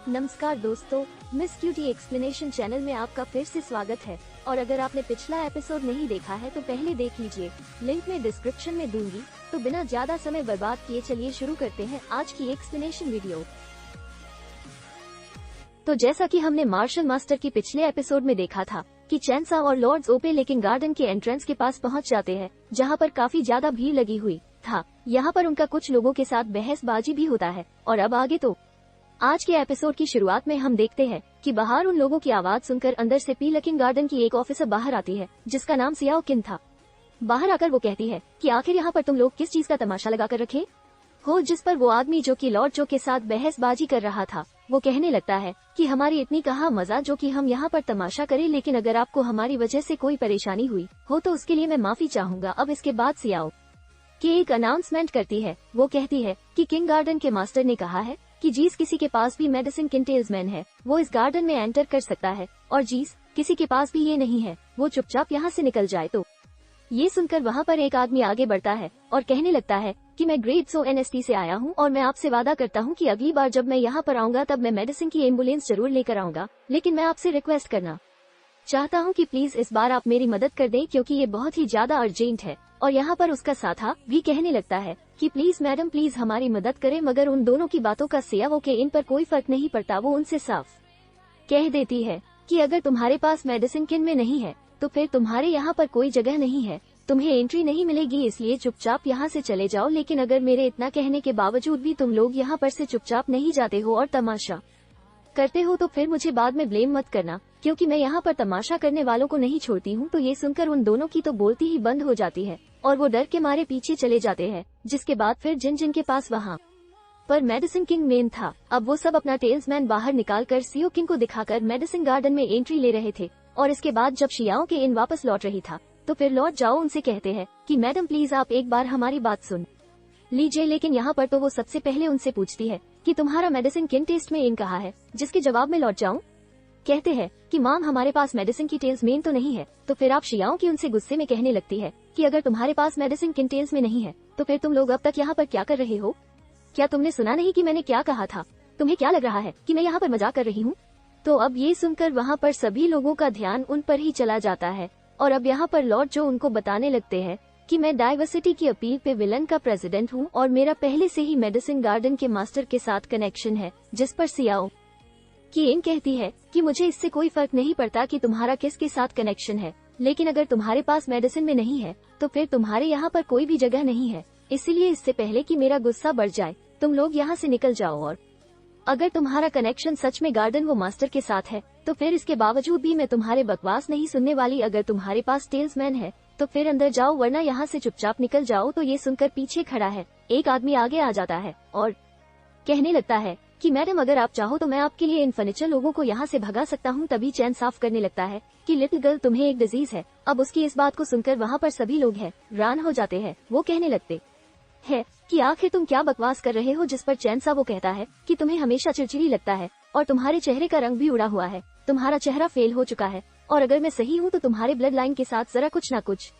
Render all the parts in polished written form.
नमस्कार दोस्तों, miss cutie explanation channel में आपका फिर से स्वागत है। और अगर आपने पिछला एपिसोड नहीं देखा है तो पहले देख लीजिए, लिंक में डिस्क्रिप्शन में दूंगी। तो बिना ज्यादा समय बर्बाद किए चलिए शुरू करते हैं आज की एक्सप्लेनेशन वीडियो। तो जैसा कि हमने मार्शल मास्टर की पिछले एपिसोड में देखा था कि चैनसा और लॉर्ड्स ओपे लेकिन गार्डन के एंट्रेंस के पास पहुंच जाते हैं, जहां पर काफी ज्यादा भीड़ लगी हुई था। यहाँ पर उनका कुछ लोगों के साथ बहसबाजी भी होता है। और अब आगे तो आज के एपिसोड की शुरुआत में हम देखते हैं कि बाहर उन लोगों की आवाज सुनकर अंदर से पीलकिंग गार्डन की एक ऑफिसर बाहर आती है, जिसका नाम सियाओ किन था। बाहर आकर वो कहती है कि आखिर यहाँ पर तुम लोग किस चीज का तमाशा लगा कर रखे हो। जिस पर वो आदमी जो कि लॉर्ड जो के साथ बहसबाजी कर रहा था, वो कहने लगता है कि हमारी इतनी कहा मजा जो कि हम यहाँ पर तमाशा करें, लेकिन अगर आपको हमारी वजह से कोई परेशानी हुई हो तो उसके लिए मैं माफी चाहूंगा। अब इसके बाद सियाओ की एक अनाउंसमेंट करती है। वो कहती है कि किंग गार्डन के मास्टर ने कहा है कि जिस किसी के पास भी मेडिसिन किन टेल्समैन है वो इस गार्डन में एंटर कर सकता है, और जिस किसी के पास भी ये नहीं है वो चुपचाप यहाँ से निकल जाए। तो ये सुनकर वहाँ पर एक आदमी आगे बढ़ता है और कहने लगता है कि मैं ग्रेड सो एनएसटी से आया हूँ और मैं आपसे वादा करता हूँ कि अगली बार जब मैं यहाँ पर आऊंगा तब मैं मेडिसिन की एम्बुलेंस जरूर लेकर आऊंगा, लेकिन मैं आपसे रिक्वेस्ट करना चाहता हूँ कि प्लीज इस बार आप मेरी मदद कर दें, क्योंकि ये बहुत ही ज्यादा अर्जेंट है। और यहाँ पर उसका साथा भी कहने लगता है कि प्लीज मैडम प्लीज हमारी मदद करें, मगर उन दोनों की बातों का सियाओ के इन पर कोई फर्क नहीं पड़ता। वो उनसे साफ कह देती है कि अगर तुम्हारे पास मेडिसिन किन में नहीं है तो फिर तुम्हारे यहाँ पर कोई जगह नहीं है, तुम्हें एंट्री नहीं मिलेगी, इसलिए चुपचाप यहाँ से चले जाओ। लेकिन अगर मेरे इतना कहने के बावजूद भी तुम लोग यहाँ पर से चुपचाप नहीं जाते हो और तमाशा करते हो तो फिर मुझे बाद में ब्लेम मत करना, क्योंकि मैं यहाँ पर तमाशा करने वालों को नहीं छोड़ती हूँ। तो ये सुनकर उन दोनों की तो बोलती ही बंद हो जाती है और वो डर के मारे पीछे चले जाते हैं। जिसके बाद फिर जिन जिन के पास वहाँ पर मेडिसिन किंग मेन था, अब वो सब अपना टेल्समैन बाहर निकालकर सियो किंग को दिखाकर मेडिसिन गार्डन में एंट्री ले रहे थे। और इसके बाद जब शियाओं के इन वापस लौट रही था तो फिर लौट जाओ उनसे कहते हैं कि मैडम प्लीज आप एक बार हमारी बात सुन लीजिए। लेकिन यहाँ पर तो वो सबसे पहले उनसे पूछती है कि तुम्हारा मेडिसिन किन टेस्ट में इन कहा है, जिसके जवाब में लौट जाऊं कहते हैं कि माम हमारे पास मेडिसिन की टेल्स मेन तो नहीं है। तो फिर आप शियाओं की उनसे गुस्से में कहने लगती है कि अगर तुम्हारे पास मेडिसिन किन टेल्स में नहीं है तो फिर तुम लोग अब तक यहाँ पर क्या कर रहे हो? क्या तुमने सुना नहीं कि मैंने क्या कहा था? तुम्हें क्या लग रहा है कि मैं यहाँ पर मजाक कर रही हूँ? तो अब ये सुनकर वहाँ पर सभी लोगों का ध्यान उन पर ही चला जाता है। और अब यहाँ पर लॉर्ड जो उनको बताने लगते हैं कि मैं डाइवर्सिटी की अपील पे विलन का प्रेसिडेंट हूँ और मेरा पहले से ही मेडिसिन गार्डन के मास्टर के साथ कनेक्शन है। जिस पर सियाओ की इन कहती है कि मुझे इससे कोई फर्क नहीं पड़ता कि तुम्हारा किसके साथ कनेक्शन है, लेकिन अगर तुम्हारे पास मेडिसिन में नहीं है तो फिर तुम्हारे यहाँ पर कोई भी जगह नहीं है। इसीलिए इससे पहले कि मेरा गुस्सा बढ़ जाए तुम लोग यहाँ से निकल जाओ। और अगर तुम्हारा कनेक्शन सच में गार्डन वो मास्टर के साथ है तो फिर इसके बावजूद भी मैं तुम्हारे बकवास नहीं सुनने वाली। अगर तुम्हारे पास टेल्समैन है तो फिर अंदर जाओ, वरना यहाँ से चुपचाप निकल जाओ। तो ये सुनकर पीछे खड़ा है एक आदमी आगे आ जाता है और कहने लगता है कि मैडम अगर आप चाहो तो मैं आपके लिए इन फर्नीचर लोगों को यहाँ से भगा सकता हूँ। तभी चैन साफ करने लगता है कि लिटिल गर्ल तुम्हें एक डिजीज है। अब उसकी इस बात को सुनकर वहाँ पर सभी लोग हैरान हो जाते हैं। वो कहने लगते है कि आखिर तुम क्या बकवास कर रहे हो? जिस पर चैनसा वो कहता है कि तुम्हें हमेशा चिड़चिड़ी लगता है और तुम्हारे चेहरे का रंग भी उड़ा हुआ है, तुम्हारा चेहरा फेल हो चुका है, और अगर मैं सही हूँ तो तुम्हारे ब्लड लाइन के साथ जरा कुछ ना कुछ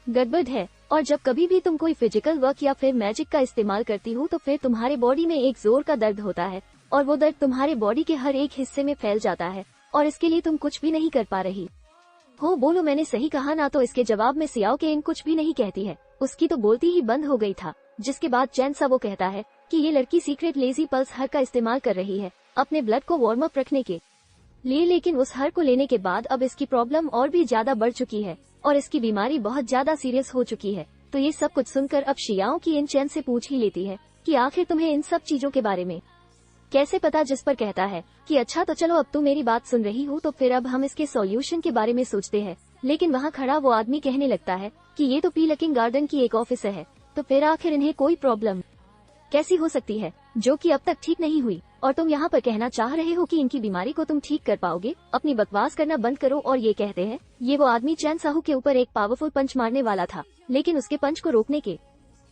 गड़बड़ है। और जब कभी भी तुम कोई फिजिकल वर्क या फिर मैजिक का इस्तेमाल करती हो तो फिर तुम्हारे बॉडी में एक जोर का दर्द होता है और वो दर्द तुम्हारे बॉडी के हर एक हिस्से में फैल जाता है, और इसके लिए तुम कुछ भी नहीं कर पा रही हो। बोलो मैंने सही कहा ना? तो इसके जवाब में सियाओ के इन कुछ भी नहीं कहती है, उसकी तो बोलती ही बंद हो गई था। जिसके बाद चैनसा वो कहता है कि ये लड़की सीक्रेट लेजी पल्स हर का इस्तेमाल कर रही है अपने ब्लड को वार्म अप रखने के लिए, लेकिन उस हर को लेने के बाद अब इसकी प्रॉब्लम और भी ज्यादा बढ़ चुकी है और इसकी बीमारी बहुत ज्यादा सीरियस हो चुकी है। तो ये सब कुछ सुनकर अब शियाओं की इन चैन से पूछ ही लेती है कि आखिर तुम्हें इन सब चीजों के बारे में कैसे पता? जिस पर कहता है कि अच्छा तो चलो अब तुम मेरी बात सुन रही हो तो फिर अब हम इसके सॉल्यूशन के बारे में सोचते हैं। लेकिन वहाँ खड़ा वो आदमी कहने लगता है कि ये तो पीलकिंग गार्डन की एक ऑफिसर है, तो फिर आखिर इन्हें कोई प्रॉब्लम कैसी हो सकती है जो कि अब तक ठीक नहीं हुई? और तुम यहाँ पर कहना चाह रहे हो कि इनकी बीमारी को तुम ठीक कर पाओगे? अपनी बकवास करना बंद करो। और ये कहते हैं ये वो आदमी चैन साहू के ऊपर एक पावरफुल पंच मारने वाला था, लेकिन उसके पंच को रोकने के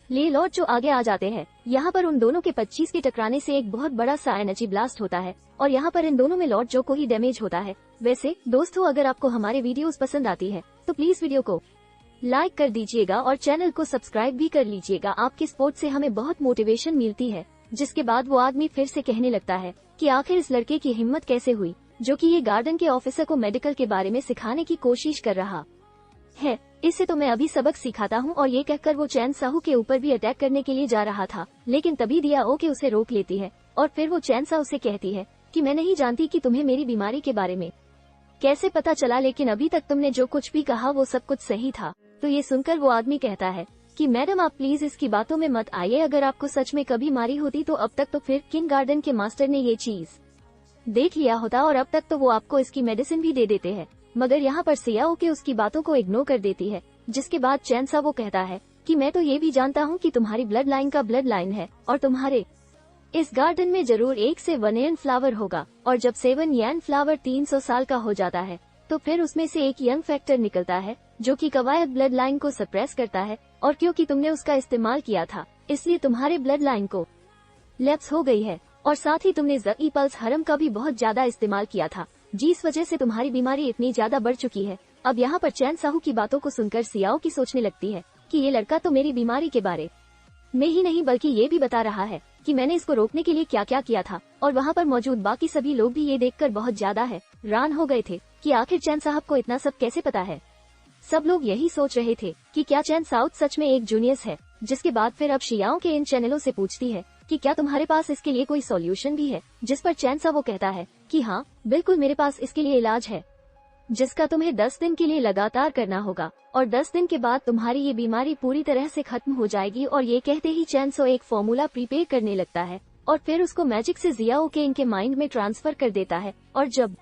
लिए लॉर्ड जो आगे आ जाते हैं। यहाँ पर उन दोनों के 25 के टकराने से एक बहुत बड़ा सा एनर्जी ब्लास्ट होता है और यहाँ पर इन दोनों में लॉर्ड जो को ही डैमेज होता है। वैसे दोस्तों, अगर आपको हमारे वीडियोस पसंद आती है तो प्लीज वीडियो को लाइक कर दीजिएगा और चैनल को सब्सक्राइब भी कर लीजिएगा। आपके सपोर्ट से हमें बहुत मोटिवेशन मिलती है जिसके बाद वो आदमी फिर से कहने लगता है कि आखिर इस लड़के की हिम्मत कैसे हुई जो कि ये गार्डन के ऑफिसर को मेडिकल के बारे में सिखाने की कोशिश कर रहा है। इससे तो मैं अभी सबक सिखाता हूँ। और ये कहकर वो चैन साहू के ऊपर भी अटैक करने के लिए जा रहा था, लेकिन तभी दिया ओके उसे रोक लेती है और फिर वो चैन साहू से कहती है कि मैं नहीं जानती कि तुम्हें मेरी बीमारी के बारे में कैसे पता चला, लेकिन अभी तक तुमने जो कुछ भी कहा वो सब कुछ सही था। तो ये सुनकर वो आदमी कहता है कि मैडम आप प्लीज इसकी बातों में मत आइए, अगर आपको सच में कभी मारी होती तो अब तक तो फिर किंग गार्डन के मास्टर ने ये चीज देख लिया होता और अब तक तो वो आपको इसकी मेडिसिन भी दे देते हैं। मगर यहाँ पर सियाओ के उसकी बातों को इग्नोर कर देती है, जिसके बाद चैन सा वो कहता है कि मैं तो ये भी जानता हूँ कि तुम्हारी ब्लड लाइन का ब्लड लाइन है और तुम्हारे इस गार्डन में जरूर 1 से 1 यंग फ्लावर होगा, और जब 7 यंग फ्लावर 300 साल का हो जाता है तो फिर उसमें से एक यंग फैक्टर निकलता है जो कि कवायद ब्लड लाइन को सप्रेस करता है, और क्योंकि तुमने उसका इस्तेमाल किया था इसलिए तुम्हारे ब्लड लाइन को लैप्स हो गई है, और साथ ही तुमने ज़ई पल्स हरम का भी बहुत ज्यादा इस्तेमाल किया था, जिस वजह से तुम्हारी बीमारी इतनी ज्यादा बढ़ चुकी है। अब यहाँ पर चैन साहू की बातों को सुनकर सियाओ की सोचने लगती है कि ये लड़का तो मेरी बीमारी के बारे में ही नहीं बल्कि ये भी बता रहा है कि मैंने इसको रोकने के लिए क्या क्या किया था। और वहाँ पर मौजूद बाकी सभी लोग भी ये देखकर बहुत ज्यादा हैरान हो गए थे कि आखिर चैन साहब को इतना सब कैसे पता है। सब लोग यही सोच रहे थे कि क्या चैन साउथ सच में एक जूनियस है। जिसके बाद फिर अब शियाओं के इन चैनलों से पूछती है कि क्या तुम्हारे पास इसके लिए कोई सॉल्यूशन भी है, जिस पर चैन सा वो कहता है कि हाँ बिल्कुल मेरे पास इसके लिए इलाज है, जिसका तुम्हें 10 दिन के लिए लगातार करना होगा और 10 दिन के बाद तुम्हारी ये बीमारी पूरी तरह से खत्म हो जाएगी। और ये कहते ही चैन सो एक फॉर्मूला प्रिपेयर करने लगता है और फिर उसको मैजिक से जियाओ के इनके माइंड में ट्रांसफर कर देता है। और जब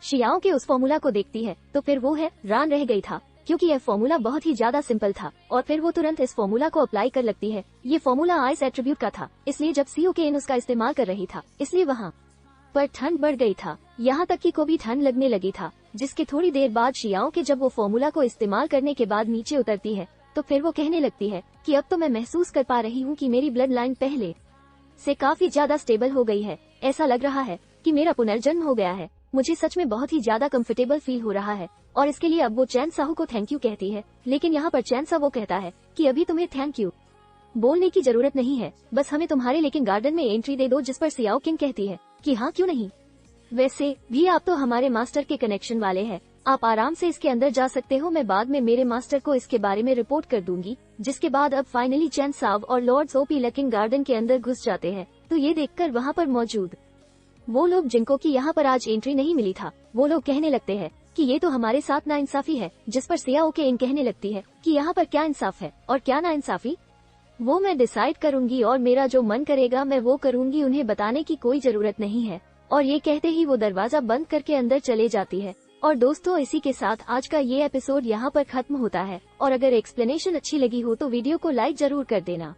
शियाओं के उस फॉर्मूला को देखती है तो फिर वो हैरान रह गई था, क्योंकि यह फॉर्मूला बहुत ही ज्यादा सिंपल था। और फिर वो तुरंत इस फॉर्मूला को अप्लाई कर लगती है। ये फॉर्मूला आइस एट्रीब्यूट का था, इसलिए जब सीओ के इन उसका इस्तेमाल कर रही था इसलिए वहाँ पर ठंड बढ़ गई था, यहाँ तक कि को भी ठंड लगने लगी था। जिसके थोड़ी देर बाद शियाओं के जब वो फॉर्मूला को इस्तेमाल करने के बाद नीचे उतरती है तो फिर वो कहने लगती है कि अब तो मैं महसूस कर पा रही हूँ कि मेरी ब्लड लाइन पहले से काफी ज्यादा स्टेबल हो गई है। ऐसा लग रहा है कि मेरा पुनर्जन्म हो गया है। मुझे सच में बहुत ही ज्यादा कंफर्टेबल फील हो रहा है। और इसके लिए अब वो चैन साहू को थैंक यू कहती है, लेकिन यहाँ पर चैन साहू कहता है कि अभी तुम्हें थैंक यू बोलने की जरूरत नहीं है, बस हमें तुम्हारे लेकिन गार्डन में एंट्री दे दो। जिस पर सियाओ किंग कहती है कि हाँ क्यों नहीं, वैसे भी आप तो हमारे मास्टर के कनेक्शन वाले हैं, आप आराम से इसके अंदर जा सकते हो, मैं बाद में मेरे मास्टर को इसके बारे में रिपोर्ट कर दूंगी। जिसके बाद अब फाइनली चैन साहब और लॉर्ड्स ओपी लकिंग गार्डन के अंदर घुस जाते हैं। तो ये देखकर वहाँ पर मौजूद वो लोग जिनको कि यहाँ पर आज एंट्री नहीं मिली था, वो लोग कहने लगते हैं कि ये तो हमारे साथ नाइंसाफी है। जिस पर सियाओ के इन कहने लगती है कि यहाँ पर क्या इंसाफ है और क्या नाइंसाफी, वो मैं डिसाइड करूंगी और मेरा जो मन करेगा मैं वो करूंगी, उन्हें बताने की कोई जरूरत नहीं है। और ये कहते ही वो दरवाजा बंद करके अंदर चले जाती है। और दोस्तों इसी के साथ आज का ये एपिसोड यहाँ पर खत्म होता है। और अगर एक्सप्लेनेशन अच्छी लगी हो तो वीडियो को लाइक जरूर कर देना।